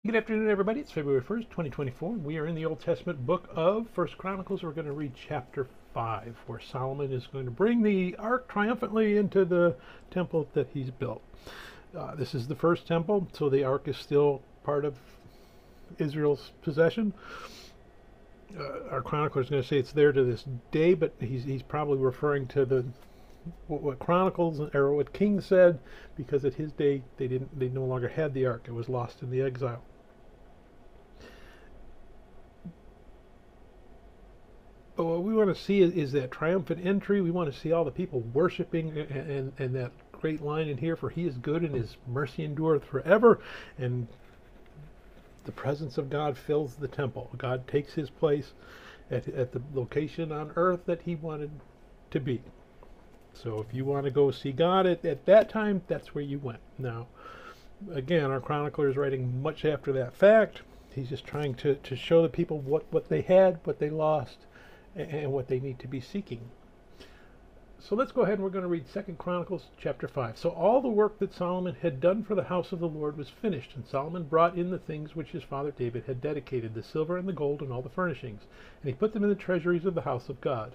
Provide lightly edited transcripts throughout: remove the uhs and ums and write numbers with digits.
Good afternoon, everybody. It's February 1st, 2024. We are in the Old Testament book of 1 Chronicles. We're going to read chapter 5, where Solomon is going to bring the ark triumphantly into the temple that he's built. This is the first temple, so the ark is still part of Israel's possession. Our chronicler is going to say it's there to this day, but he's probably referring to what Chronicles or what King said, because at his day they no longer had the ark. It was lost in the exile. But what we want to see is that triumphant entry. We want to see all the people worshiping, and that great line in here, for he is good and his mercy endureth forever. And the presence of God fills the temple. God takes his place at the location on earth that he wanted to be. So if you want to go see God at that time, that's where you went. Now, again, our chronicler is writing much after that fact. He's just trying to show the people what they had, what they lost, and what they need to be seeking. So let's go ahead and we're going to read 2 Chronicles chapter 5. So all the work that Solomon had done for the house of the Lord was finished, and Solomon brought in the things which his father David had dedicated, the silver and the gold and all the furnishings, and he put them in the treasuries of the house of God.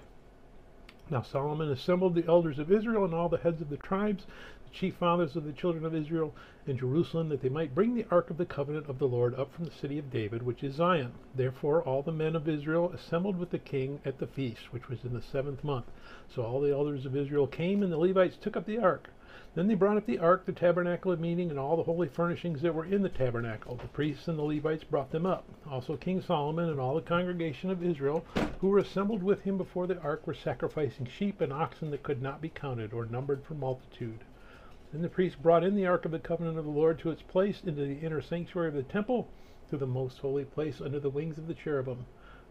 Now Solomon assembled the elders of Israel and all the heads of the tribes, the chief fathers of the children of Israel, in Jerusalem, that they might bring the ark of the covenant of the Lord up from the city of David, which is Zion. Therefore all the men of Israel assembled with the king at the feast, which was in the 7th month. So all the elders of Israel came, and the Levites took up the ark. Then they brought up the ark, the tabernacle of meeting, and all the holy furnishings that were in the tabernacle. The priests and the Levites brought them up. Also King Solomon and all the congregation of Israel, who were assembled with him before the ark, were sacrificing sheep and oxen that could not be counted or numbered for multitude. Then the priests brought in the ark of the covenant of the Lord to its place into the inner sanctuary of the temple, to the most holy place under the wings of the cherubim.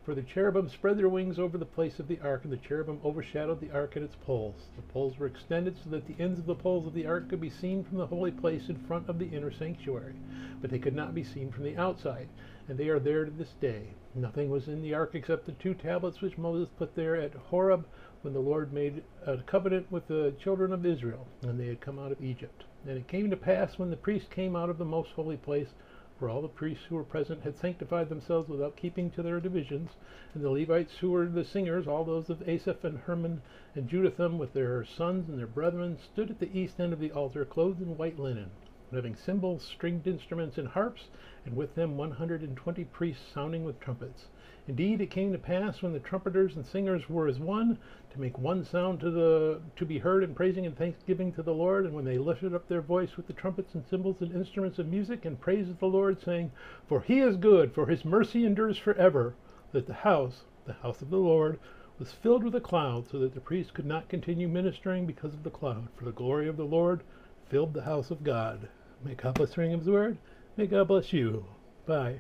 For the cherubim spread their wings over the place of the ark, and the cherubim overshadowed the ark and its poles. The poles were extended so that the ends of the poles of the ark could be seen from the holy place in front of the inner sanctuary, but they could not be seen from the outside, and they are there to this day. Nothing was in the ark except the 2 tablets which Moses put there at Horeb, when the Lord made a covenant with the children of Israel, when they had come out of Egypt. And it came to pass, when the priests came out of the most holy place, for all the priests who were present had sanctified themselves without keeping to their divisions, and the Levites who were the singers, all those of Asaph and Herman and Jeduthun, with their sons and their brethren, stood at the east end of the altar, clothed in white linen, having cymbals, stringed instruments, and harps, and with them 120 priests sounding with trumpets. Indeed, it came to pass, when the trumpeters and singers were as one, to make one sound to be heard in praising and thanksgiving to the Lord, and when they lifted up their voice with the trumpets and cymbals and instruments of music, and praised the Lord, saying, For he is good, for his mercy endures forever, that the house of the Lord, was filled with a cloud, so that the priests could not continue ministering because of the cloud. For the glory of the Lord filled the house of God. May God bless the reading of his word. May God bless you. Bye.